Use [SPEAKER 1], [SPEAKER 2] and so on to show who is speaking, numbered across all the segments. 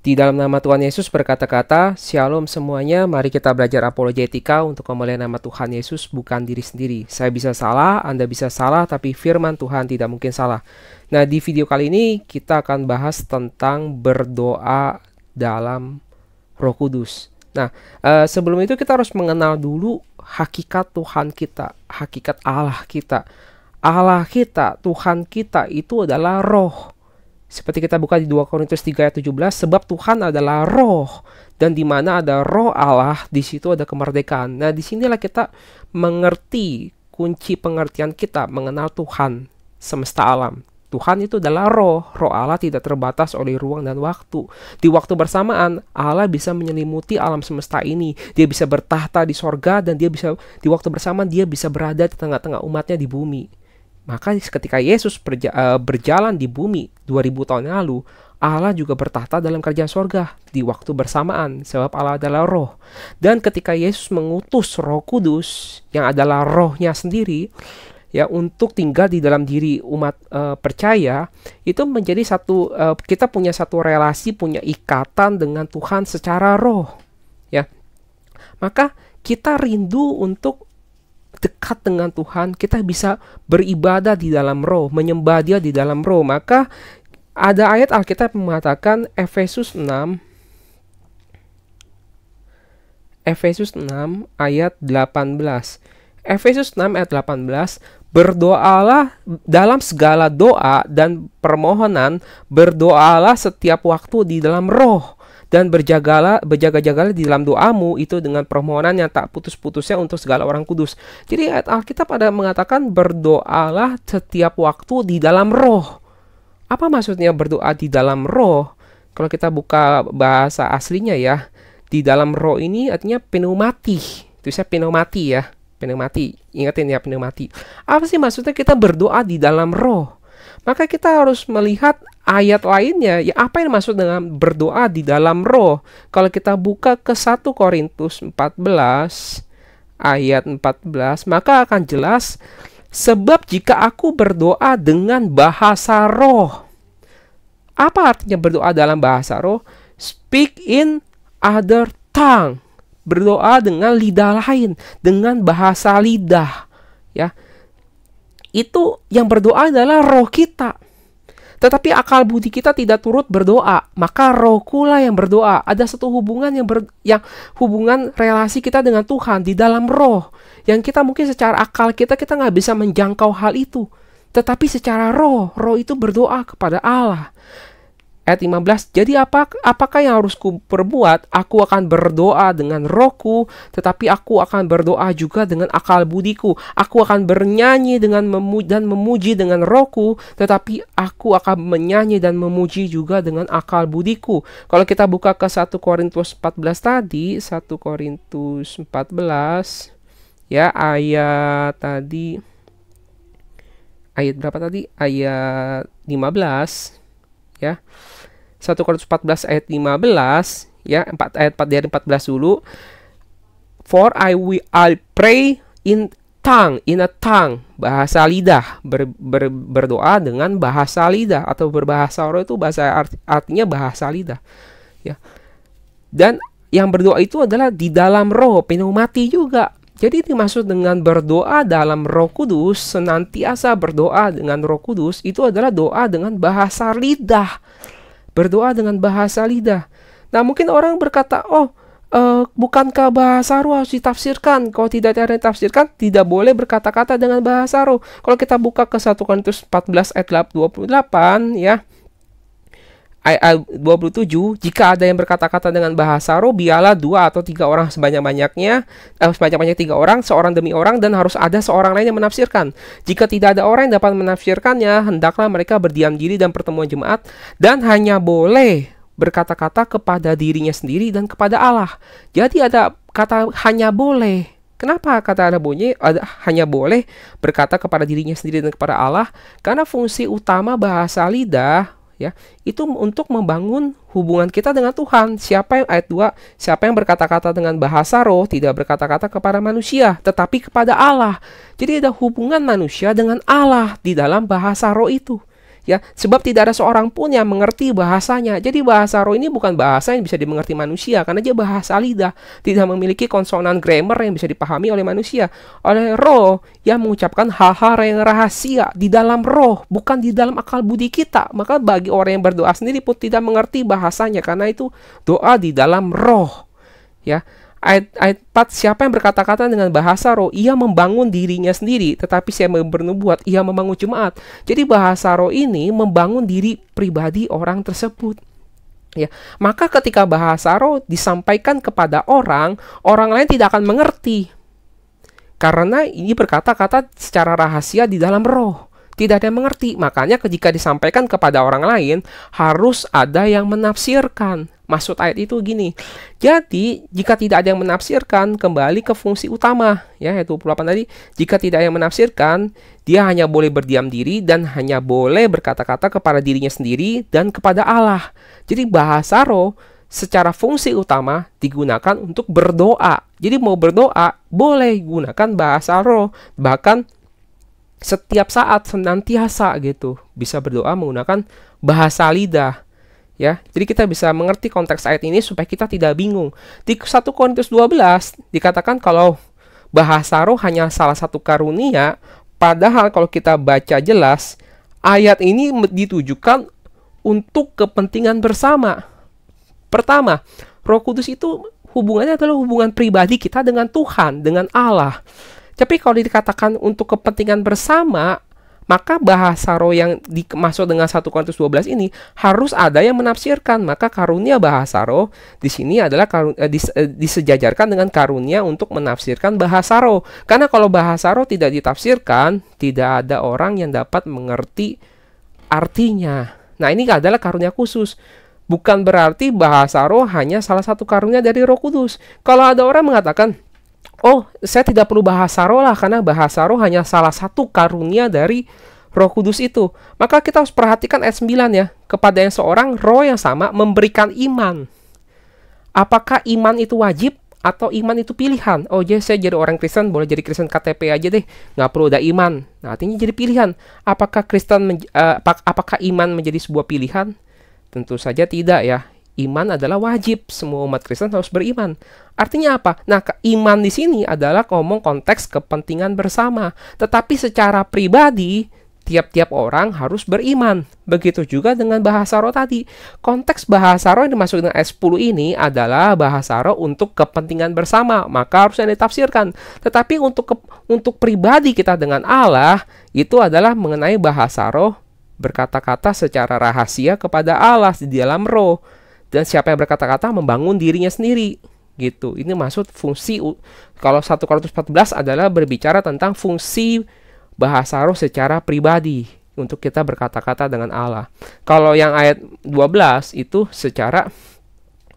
[SPEAKER 1] Di dalam nama Tuhan Yesus berkata-kata, Shalom semuanya, mari kita belajar apologetika untuk kemuliaan nama Tuhan Yesus, bukan diri sendiri. Saya bisa salah, Anda bisa salah, tapi firman Tuhan tidak mungkin salah. Nah, di video kali ini kita akan bahas tentang berdoa dalam Roh Kudus. Nah, sebelum itu kita harus mengenal dulu hakikat Tuhan kita, hakikat Allah kita. Allah kita, Tuhan kita itu adalah roh. Seperti kita buka di 2 Korintus 3 ayat 17, sebab Tuhan adalah roh, dan di mana ada roh Allah, di situ ada kemerdekaan. Nah, disinilah kita mengerti kunci pengertian kita mengenal Tuhan semesta alam. Tuhan itu adalah roh. Roh Allah tidak terbatas oleh ruang dan waktu. Di waktu bersamaan, Allah bisa menyelimuti alam semesta ini. Dia bisa bertahta di sorga, dan dia bisa di waktu bersamaan dia bisa berada di tengah-tengah umatnya di bumi. Maka ketika Yesus berjalan di bumi 2000 tahun yang lalu, Allah juga bertahta dalam kerajaan sorga di waktu bersamaan, sebab Allah adalah roh. Dan ketika Yesus mengutus Roh Kudus yang adalah rohnya sendiri, ya, untuk tinggal di dalam diri umat percaya, itu menjadi satu, kita punya satu relasi, punya ikatan dengan Tuhan secara roh, ya. Maka kita rindu untuk dekat dengan Tuhan, kita bisa beribadah di dalam roh, menyembah Dia di dalam roh. Maka ada ayat Alkitab mengatakan Efesus 6 ayat 18. Efesus 6 ayat 18, berdoalah dalam segala doa dan permohonan, berdoalah setiap waktu di dalam roh, dan berjaga-jagalah di dalam doamu itu dengan permohonan yang tak putus-putusnya untuk segala orang kudus. Jadi ayat Alkitab ada mengatakan berdoalah setiap waktu di dalam roh. Apa maksudnya berdoa di dalam roh? Kalau kita buka bahasa aslinya ya, di dalam roh ini artinya pneumati. Itu saya pneumati ya, pneumati. Ingatin ya, pneumati. Apa sih maksudnya kita berdoa di dalam roh? Maka kita harus melihat ayat lainnya, ya, apa yang maksud dengan berdoa di dalam roh. Kalau kita buka ke 1 Korintus 14 ayat 14, maka akan jelas, sebab jika aku berdoa dengan bahasa roh. Apa artinya berdoa dalam bahasa roh? Speak in other tongue. Berdoa dengan lidah lain, dengan bahasa lidah, ya. Itu yang berdoa adalah roh kita. Tetapi akal budi kita tidak turut berdoa, maka rohku lah yang berdoa. Ada satu hubungan yang hubungan relasi kita dengan Tuhan di dalam roh, yang kita mungkin secara akal kita nggak bisa menjangkau hal itu. Tetapi secara roh itu berdoa kepada Allah. Ayat 15, jadi apakah yang harus ku perbuat? Aku akan berdoa dengan rohku, tetapi aku akan berdoa juga dengan akal budiku. Aku akan bernyanyi dan memuji dengan rohku, tetapi aku akan menyanyi dan memuji juga dengan akal budiku. Kalau kita buka ke 1 Korintus 14 tadi, 1 Korintus 14, ya, ayat berapa tadi? Ayat 15, ya. 1 Korintus 14 ayat 15, ya, ayat 4 dari 14 dulu. For I pray in a tongue, bahasa lidah, berdoa dengan bahasa lidah, atau berbahasa roh itu artinya bahasa lidah, ya. Dan yang berdoa itu adalah di dalam roh, pneumati juga. Jadi dimaksud dengan berdoa dalam Roh Kudus, senantiasa berdoa dengan Roh Kudus, itu adalah doa dengan bahasa lidah. Berdoa dengan bahasa lidah. Nah, mungkin orang berkata, bukankah bahasa roh harus ditafsirkan? Kalau tidak ada yang ditafsirkan, tidak boleh berkata-kata dengan bahasa roh. Kalau kita buka ke 1 Korintus 14 ayat 28, ya, ayat 27, jika ada yang berkata-kata dengan bahasa roh, biarlah 2 atau 3 orang sebanyak-banyaknya 3 orang, seorang demi orang, dan harus ada seorang lain yang menafsirkan. Jika tidak ada orang yang dapat menafsirkannya, hendaklah mereka berdiam diri dan pertemuan jemaat, dan hanya boleh berkata-kata kepada dirinya sendiri dan kepada Allah. Jadi ada kata hanya boleh. Kenapa kata hanya boleh berkata kepada dirinya sendiri dan kepada Allah? Karena fungsi utama bahasa lidah, ya, itu untuk membangun hubungan kita dengan Tuhan. Ayat 2, siapa yang berkata-kata dengan bahasa roh tidak berkata-kata kepada manusia, tetapi kepada Allah. Jadi ada hubungan manusia dengan Allah di dalam bahasa roh itu. Ya, sebab tidak ada seorang pun yang mengerti bahasanya. Jadi bahasa roh ini bukan bahasa yang bisa dimengerti manusia, karena dia bahasa lidah, tidak memiliki konsonan grammar yang bisa dipahami oleh manusia. Oleh roh yang mengucapkan hal-hal yang rahasia di dalam roh, bukan di dalam akal budi kita. Maka bagi orang yang berdoa sendiri pun tidak mengerti bahasanya, karena itu doa di dalam roh. Ya, ayat 4, siapa yang berkata-kata dengan bahasa roh, ia membangun dirinya sendiri, tetapi siapa yang bernubuat, ia membangun jemaat. Jadi bahasa roh ini membangun diri pribadi orang tersebut. Ya, maka ketika bahasa roh disampaikan kepada orang, orang lain tidak akan mengerti. Karena ini berkata-kata secara rahasia di dalam roh. Tidak ada yang mengerti. Makanya ketika disampaikan kepada orang lain, harus ada yang menafsirkan. Maksud ayat itu gini. Jadi, jika tidak ada yang menafsirkan, kembali ke fungsi utama. Ya, ayat 28 tadi. Jika tidak ada yang menafsirkan, dia hanya boleh berdiam diri dan hanya boleh berkata-kata kepada dirinya sendiri dan kepada Allah. Jadi, bahasa roh secara fungsi utama digunakan untuk berdoa. Jadi, mau berdoa, boleh gunakan bahasa roh. Bahkan setiap saat, senantiasa gitu, bisa berdoa menggunakan bahasa lidah. Ya, jadi kita bisa mengerti konteks ayat ini supaya kita tidak bingung. Di 1 Korintus 12 dikatakan kalau bahasa roh hanya salah satu karunia, padahal kalau kita baca jelas, ayat ini ditujukan untuk kepentingan bersama. Pertama, Roh Kudus itu hubungannya adalah hubungan pribadi kita dengan Tuhan, dengan Allah. Tapi kalau dikatakan untuk kepentingan bersama, maka bahasa roh yang dimaksud dengan 1 Korintus 12 ini harus ada yang menafsirkan. Maka karunia bahasa roh di sini adalah disejajarkan dengan karunia untuk menafsirkan bahasa roh. Karena kalau bahasa roh tidak ditafsirkan, tidak ada orang yang dapat mengerti artinya. Nah, ini adalah karunia khusus. Bukan berarti bahasa roh hanya salah satu karunia dari Roh Kudus. Kalau ada orang mengatakan, oh, saya tidak perlu bahasa roh lah, karena bahasa roh hanya salah satu karunia dari Roh Kudus itu. Maka kita harus perhatikan ayat 9 ya. Kepada yang seorang, roh yang sama memberikan iman. Apakah iman itu wajib atau iman itu pilihan? Oh, jadi saya jadi orang Kristen, boleh jadi Kristen KTP aja deh, nggak perlu ada iman. Nah, artinya jadi pilihan. Apakah apakah iman menjadi sebuah pilihan? Tentu saja tidak ya. Iman adalah wajib, semua umat Kristen harus beriman. Artinya apa? Nah, iman di sini adalah ngomong konteks kepentingan bersama. Tetapi secara pribadi, tiap-tiap orang harus beriman. Begitu juga dengan bahasa roh tadi. Konteks bahasa roh yang dimaksud dengan ayat 10 ini adalah bahasa roh untuk kepentingan bersama. Maka harusnya ditafsirkan. Tetapi untuk pribadi kita dengan Allah, itu adalah mengenai bahasa roh berkata-kata secara rahasia kepada Allah di dalam roh. Dan siapa yang berkata-kata membangun dirinya sendiri gitu. Ini maksud fungsi. Kalau 1 Korintus 14 adalah berbicara tentang fungsi bahasa roh secara pribadi untuk kita berkata-kata dengan Allah. Kalau yang ayat 12 itu secara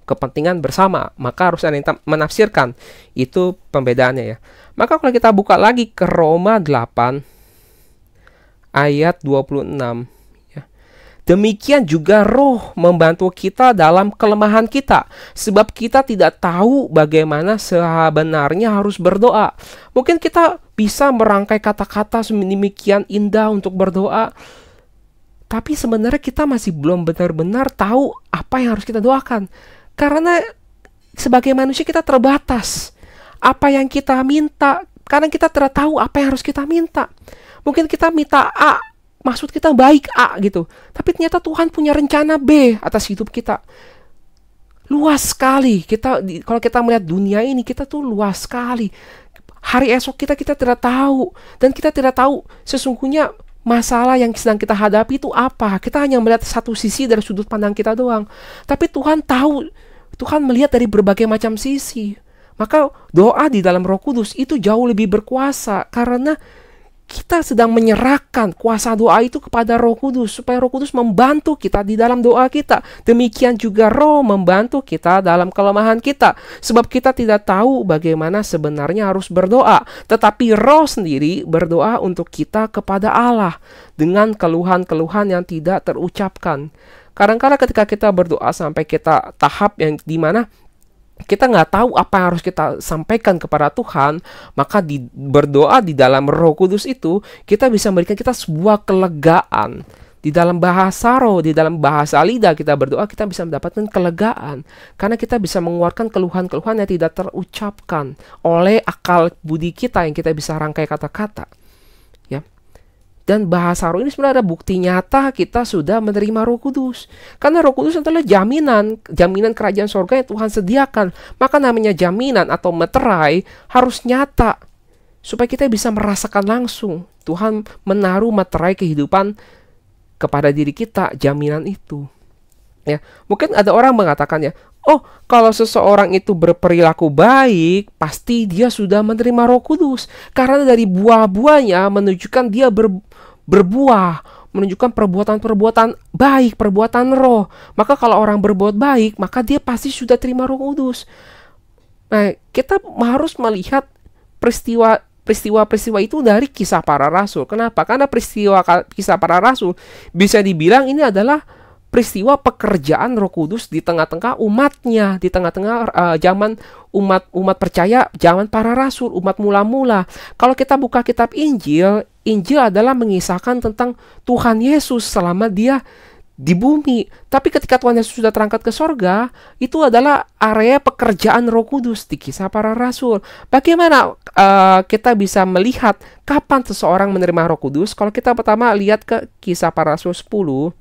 [SPEAKER 1] kepentingan bersama, maka harus ada yang menafsirkan. Itu pembedaannya ya. Maka kalau kita buka lagi ke Roma 8 ayat 26 ya. Demikian juga roh membantu kita dalam kelemahan kita, sebab kita tidak tahu bagaimana sebenarnya harus berdoa. Mungkin kita bisa merangkai kata-kata sedemikian indah untuk berdoa, tapi sebenarnya kita masih belum benar-benar tahu apa yang harus kita doakan. Karena sebagai manusia kita terbatas. Apa yang kita minta, karena kita tidak tahu apa yang harus kita minta. Mungkin kita minta A, maksud kita baik A gitu. Tapi ternyata Tuhan punya rencana B atas hidup kita. Luas sekali. Kalau kita melihat dunia ini, kita tuh luas sekali. Hari esok kita tidak tahu. Dan kita tidak tahu sesungguhnya masalah yang sedang kita hadapi itu apa. Kita hanya melihat satu sisi dari sudut pandang kita doang. Tapi Tuhan tahu. Tuhan melihat dari berbagai macam sisi. Maka doa di dalam Roh Kudus itu jauh lebih berkuasa. Karena kita sedang menyerahkan kuasa doa itu kepada Roh Kudus, supaya Roh Kudus membantu kita di dalam doa kita. Demikian juga roh membantu kita dalam kelemahan kita, sebab kita tidak tahu bagaimana sebenarnya harus berdoa. Tetapi roh sendiri berdoa untuk kita kepada Allah dengan keluhan-keluhan yang tidak terucapkan. Kadang-kadang ketika kita berdoa sampai kita tahap yang dimana kita nggak tahu apa yang harus kita sampaikan kepada Tuhan, maka berdoa di dalam Roh Kudus itu kita bisa memberikan kita sebuah kelegaan. Di dalam bahasa roh, di dalam bahasa lidah kita berdoa, kita bisa mendapatkan kelegaan. Karena kita bisa mengeluarkan keluhan-keluhan yang tidak terucapkan oleh akal budi kita yang kita bisa rangkai kata-kata. Ya. Dan bahasa roh ini sebenarnya ada bukti nyata kita sudah menerima Roh Kudus. Karena Roh Kudus adalah jaminan kerajaan sorga yang Tuhan sediakan. Maka namanya jaminan atau meterai harus nyata. Supaya kita bisa merasakan langsung. Tuhan menaruh materai kehidupan kepada diri kita, jaminan itu. Ya, mungkin ada orang mengatakan ya, oh, kalau seseorang itu berperilaku baik, pasti dia sudah menerima Roh Kudus. Karena dari buah-buahnya menunjukkan dia berbuah, menunjukkan perbuatan-perbuatan baik, perbuatan roh. Maka kalau orang berbuat baik, maka dia pasti sudah terima Roh Kudus. Nah, kita harus melihat peristiwa itu dari kisah para rasul. Kenapa? Karena peristiwa kisah para rasul bisa dibilang ini adalah peristiwa pekerjaan Roh Kudus di tengah-tengah umatnya, di tengah-tengah zaman umat percaya, zaman para rasul, umat mula-mula. Kalau kita buka kitab Injil, Injil adalah mengisahkan tentang Tuhan Yesus selama dia di bumi. Tapi ketika Tuhan Yesus sudah terangkat ke sorga, itu adalah area pekerjaan Roh Kudus di kisah para rasul. Bagaimana kita bisa melihat kapan seseorang menerima Roh Kudus? Kalau kita pertama lihat ke kisah para rasul 10,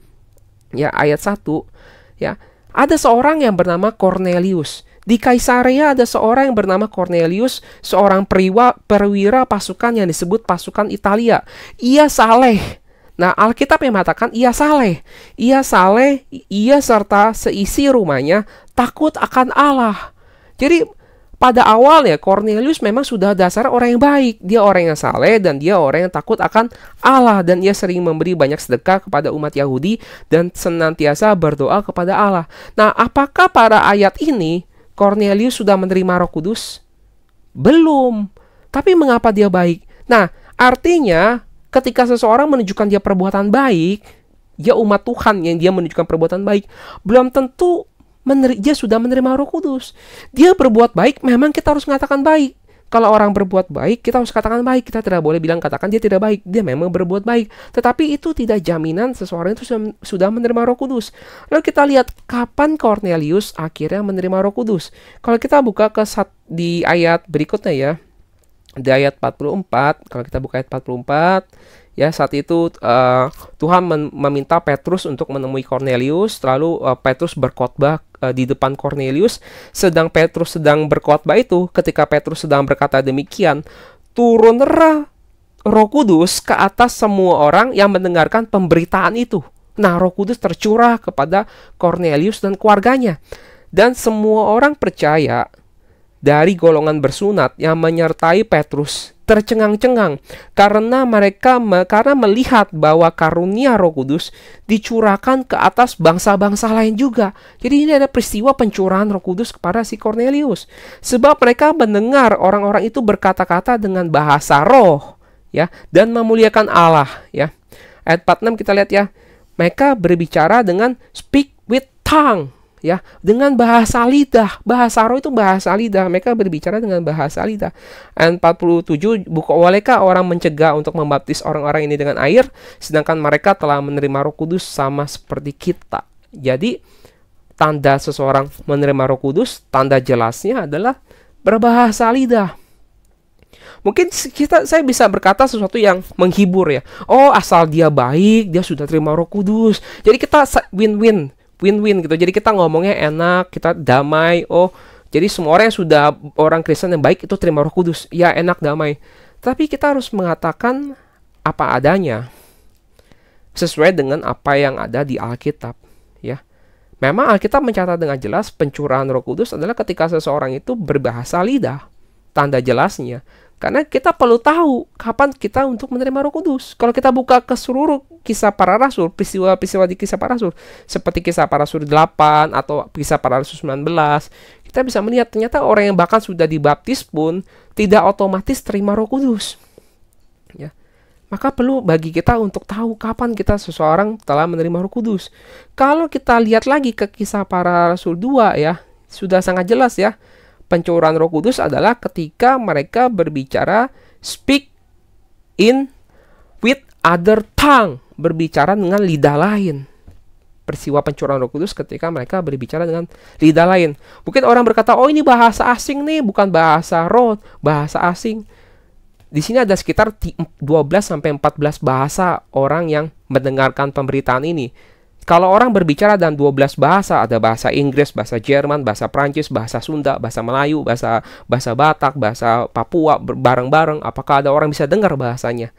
[SPEAKER 1] ya ayat 1, ya. Ada seorang yang bernama Cornelius. Di Kaisarea ada seorang yang bernama Cornelius, seorang perwira pasukan yang disebut pasukan Italia. Ia saleh. Nah, Alkitab yang mengatakan ia saleh. Ia saleh, ia serta seisi rumahnya takut akan Allah. Jadi pada awalnya Cornelius memang sudah dasar orang yang baik. Dia orang yang saleh dan dia orang yang takut akan Allah. Dan ia sering memberi banyak sedekah kepada umat Yahudi dan senantiasa berdoa kepada Allah. Nah, apakah pada ayat ini Cornelius sudah menerima Roh Kudus? Belum. Tapi mengapa dia baik? Nah, artinya ketika seseorang menunjukkan dia perbuatan baik, dia umat Tuhan yang dia menunjukkan perbuatan baik, belum tentu dia sudah menerima Roh Kudus. Dia berbuat baik, memang kita harus mengatakan baik. Kalau orang berbuat baik, kita harus katakan baik. Kita tidak boleh bilang katakan dia tidak baik. Dia memang berbuat baik. Tetapi itu tidak jaminan seseorang itu sudah menerima Roh Kudus. Lalu kita lihat kapan Cornelius akhirnya menerima Roh Kudus. Kalau kita buka di ayat berikutnya ya. Di ayat 44, kalau kita buka ayat 44, ya saat itu Tuhan meminta Petrus untuk menemui Cornelius. Lalu Petrus berkhotbah di depan Cornelius. Sedang Petrus sedang berkhotbah itu, ketika Petrus sedang berkata demikian, turunlah Roh Kudus ke atas semua orang yang mendengarkan pemberitaan itu. Nah, Roh Kudus tercurah kepada Cornelius dan keluarganya. Dan semua orang percaya dari golongan bersunat yang menyertai Petrus tercengang-cengang karena karena melihat bahwa karunia Roh Kudus dicurahkan ke atas bangsa-bangsa lain juga. Jadi ini ada peristiwa pencurahan Roh Kudus kepada si Cornelius. Sebab mereka mendengar orang-orang itu berkata-kata dengan bahasa roh, ya, dan memuliakan Allah, ya. Ayat 46 kita lihat ya. Mereka berbicara dengan speak with tongue, ya, dengan bahasa lidah. Bahasa roh itu bahasa lidah. Mereka berbicara dengan bahasa lidah. Ayat 47, bolehkah orang mencegah untuk membaptis orang-orang ini dengan air, sedangkan mereka telah menerima Roh Kudus sama seperti kita. Jadi tanda seseorang menerima Roh Kudus, tanda jelasnya adalah berbahasa lidah. Mungkin saya bisa berkata sesuatu yang menghibur ya. Oh, asal dia baik, dia sudah terima Roh Kudus. Jadi kita win-win gitu. Jadi kita ngomongnya enak, kita damai. Oh, jadi semua orang yang sudah orang Kristen yang baik itu terima Roh Kudus. Ya, enak, damai. Tapi kita harus mengatakan apa adanya, sesuai dengan apa yang ada di Alkitab, ya. Memang Alkitab mencatat dengan jelas pencurahan Roh Kudus adalah ketika seseorang itu berbahasa lidah. Tanda jelasnya. Karena kita perlu tahu kapan kita untuk menerima Roh Kudus. Kalau kita buka ke seluruh kisah para rasul, peristiwa-peristiwa di kisah para rasul, seperti kisah para rasul 8 atau kisah para rasul 19, kita bisa melihat ternyata orang yang bahkan sudah dibaptis pun tidak otomatis terima Roh Kudus. Ya. Maka perlu bagi kita untuk tahu kapan kita seseorang telah menerima Roh Kudus. Kalau kita lihat lagi ke kisah para rasul 2 ya, sudah sangat jelas ya. Pencurahan Roh Kudus adalah ketika mereka berbicara speak in with other tongue, berbicara dengan lidah lain. Peristiwa pencurahan Roh Kudus ketika mereka berbicara dengan lidah lain. Mungkin orang berkata, oh ini bahasa asing nih, bukan bahasa roh, bahasa asing. Di sini ada sekitar 12 sampai 14 bahasa orang yang mendengarkan pemberitaan ini. Kalau orang berbicara dalam 12 bahasa, ada bahasa Inggris, bahasa Jerman, bahasa Prancis, bahasa Sunda, bahasa Melayu, bahasa Batak, bahasa Papua, bareng-bareng, apakah ada orang bisa dengar bahasanya?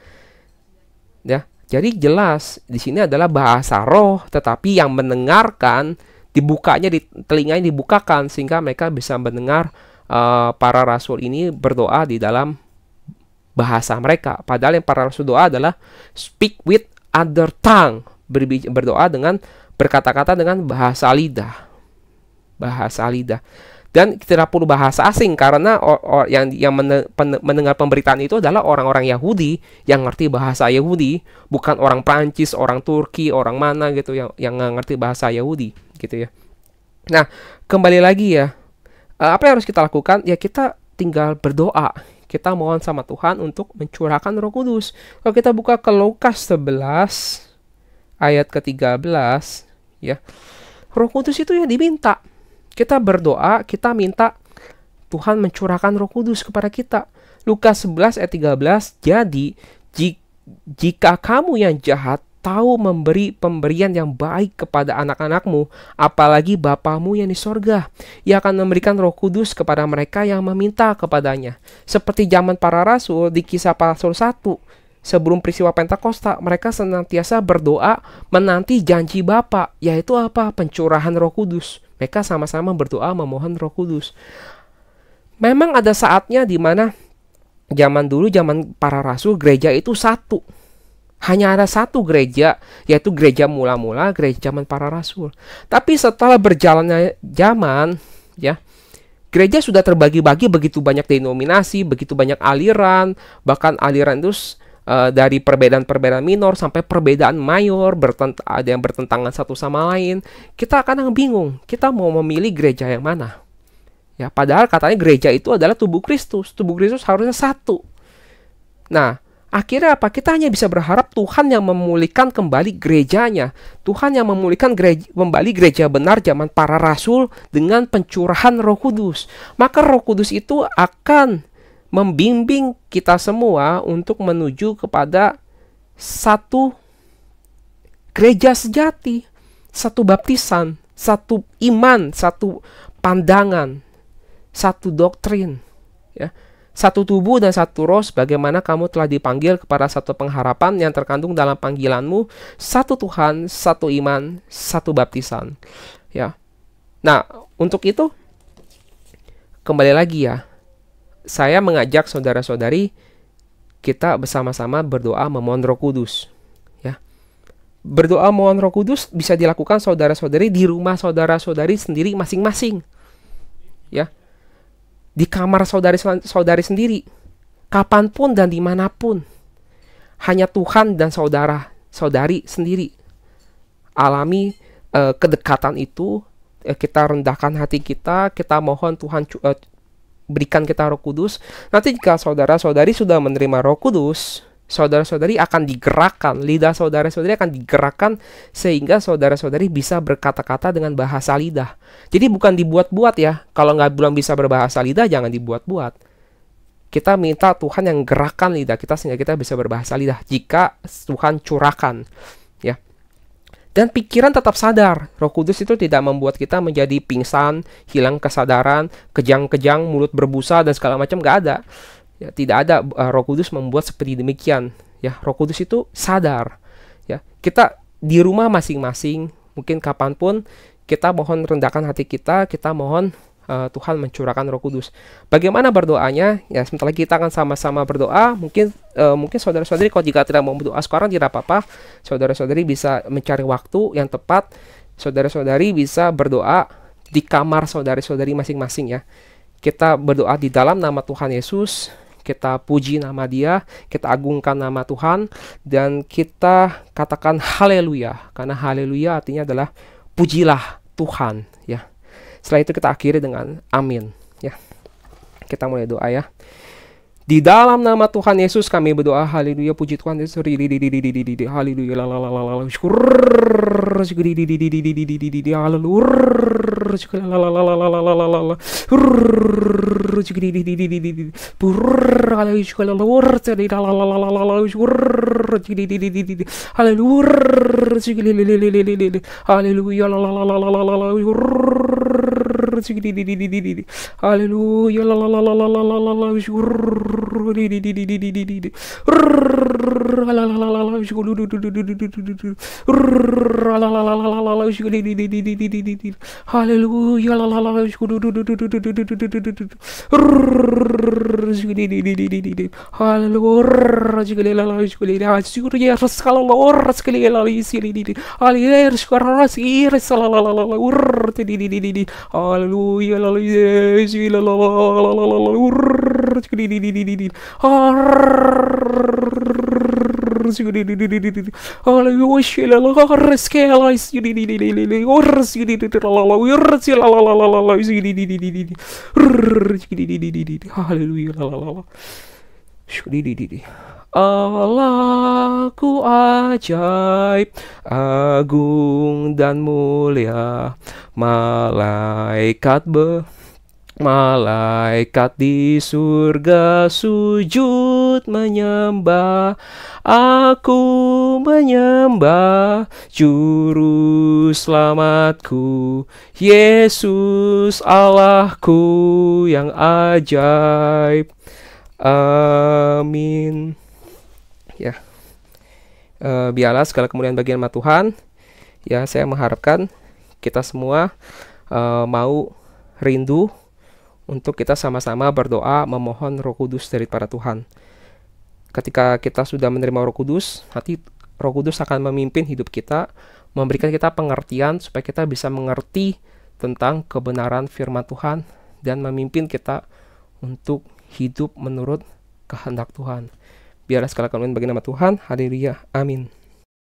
[SPEAKER 1] Ya. Jadi jelas di sini adalah bahasa roh, tetapi yang mendengarkan dibukanya, di telinganya dibukakan sehingga mereka bisa mendengar para rasul ini berdoa di dalam bahasa mereka. Padahal yang para rasul doa adalah speak with other tongue, berdoa dengan berkata-kata dengan bahasa lidah. Bahasa lidah. Dan tidak perlu bahasa asing karena yang mendengar pemberitaan itu adalah orang-orang Yahudi yang ngerti bahasa Yahudi, bukan orang Prancis, orang Turki, orang mana gitu yang ngerti bahasa Yahudi gitu ya. Nah, kembali lagi ya. Apa yang harus kita lakukan? Ya kita tinggal berdoa. Kita mohon sama Tuhan untuk mencurahkan Roh Kudus. Kalau kita buka ke Lukas 11 ayat ke-13 ya. Roh Kudus itu yang diminta. Kita berdoa, kita minta Tuhan mencurahkan Roh Kudus kepada kita. Lukas 11 ayat 13, jadi jika kamu yang jahat tahu memberi pemberian yang baik kepada anak-anakmu, apalagi Bapamu yang di sorga, Ia akan memberikan Roh Kudus kepada mereka yang meminta kepadanya. Seperti zaman para rasul di Kisah Para Rasul 1, sebelum peristiwa Pentakosta, mereka senantiasa berdoa menanti janji Bapa, yaitu apa? Pencurahan Roh Kudus. Mereka sama-sama berdoa memohon Roh Kudus. Memang ada saatnya di mana zaman dulu, zaman para rasul, gereja itu satu. Hanya ada satu gereja, yaitu gereja mula-mula, gereja zaman para rasul. Tapi setelah berjalannya zaman, ya, gereja sudah terbagi-bagi begitu banyak denominasi, begitu banyak aliran, bahkan aliran itu dari perbedaan-perbedaan minor sampai perbedaan mayor, ada yang bertentangan satu sama lain. Kita kadang bingung, kita mau memilih gereja yang mana. Ya, padahal katanya gereja itu adalah tubuh Kristus. Tubuh Kristus harusnya satu. Nah, akhirnya apa? Kita hanya bisa berharap Tuhan yang memulihkan kembali gerejanya. Tuhan yang memulihkan kembali gereja benar zaman para rasul dengan pencurahan Roh Kudus. Maka Roh Kudus itu akan membimbing kita semua untuk menuju kepada satu gereja sejati, satu baptisan, satu iman, satu pandangan, satu doktrin, ya. Satu tubuh dan satu roh, bagaimana kamu telah dipanggil kepada satu pengharapan yang terkandung dalam panggilanmu, satu Tuhan, satu iman, satu baptisan. Ya. Nah, untuk itu kembali lagi ya. Saya mengajak saudara-saudari kita bersama-sama berdoa memohon Roh Kudus. Ya. Berdoa memohon Roh Kudus bisa dilakukan saudara-saudari di rumah saudara-saudari sendiri masing-masing. Ya. Di kamar saudari sendiri, kapanpun dan dimanapun. Hanya Tuhan dan saudara-saudari sendiri alami kedekatan itu. Kita rendahkan hati kita, kita mohon Tuhan berikan kita Roh Kudus. Nanti jika saudara-saudari sudah menerima Roh Kudus, saudara-saudari akan digerakkan, lidah saudara-saudari akan digerakkan sehingga saudara-saudari bisa berkata-kata dengan bahasa lidah. Jadi bukan dibuat-buat ya. Kalau belum bisa berbahasa lidah, jangan dibuat-buat. Kita minta Tuhan yang gerakkan lidah kita sehingga kita bisa berbahasa lidah jika Tuhan curahkan, ya. Dan pikiran tetap sadar. Roh Kudus itu tidak membuat kita menjadi pingsan, hilang kesadaran, kejang-kejang, mulut berbusa dan segala macam, nggak ada. Ya, tidak ada. Roh Kudus membuat seperti demikian. Ya, Roh Kudus itu sadar. Ya, kita di rumah masing-masing, mungkin kapanpun kita mohon rendahkan hati kita mohon Tuhan mencurahkan Roh Kudus. Bagaimana berdoanya? Ya, sebentar lagi kita akan sama-sama berdoa. Mungkin saudara-saudari kalau jika tidak mau berdoa sekarang tidak apa-apa. Saudara-saudari bisa mencari waktu yang tepat. Saudara-saudari bisa berdoa di kamar saudara-saudari masing-masing ya. Kita berdoa di dalam nama Tuhan Yesus. Kita puji nama Dia, kita agungkan nama Tuhan, dan kita katakan haleluya. Karena haleluya artinya adalah pujilah Tuhan ya. Setelah itu kita akhiri dengan amin ya. Kita mulai doa ya. Di dalam nama Tuhan Yesus kami berdoa. Haleluya. Puji Tuhan Yesus. Haleluya. Syukur. Haleluya. Allahku ajaib, agung dan mulia, malaikat di surga sujud menyembah. Aku menyembah Juru Selamatku, Yesus Allahku yang ajaib. Amin. Ya, biarlah segala kemuliaan bagian nama Tuhan. Ya, saya mengharapkan kita semua mau rindu untuk kita sama-sama berdoa memohon Roh Kudus dari para Tuhan. Ketika kita sudah menerima Roh Kudus, nanti Roh Kudus akan memimpin hidup kita, memberikan kita pengertian supaya kita bisa mengerti tentang kebenaran firman Tuhan dan memimpin kita untuk hidup menurut kehendak Tuhan. Biarlah segala kemuliaan bagi nama Tuhan. Haleluya. Amin.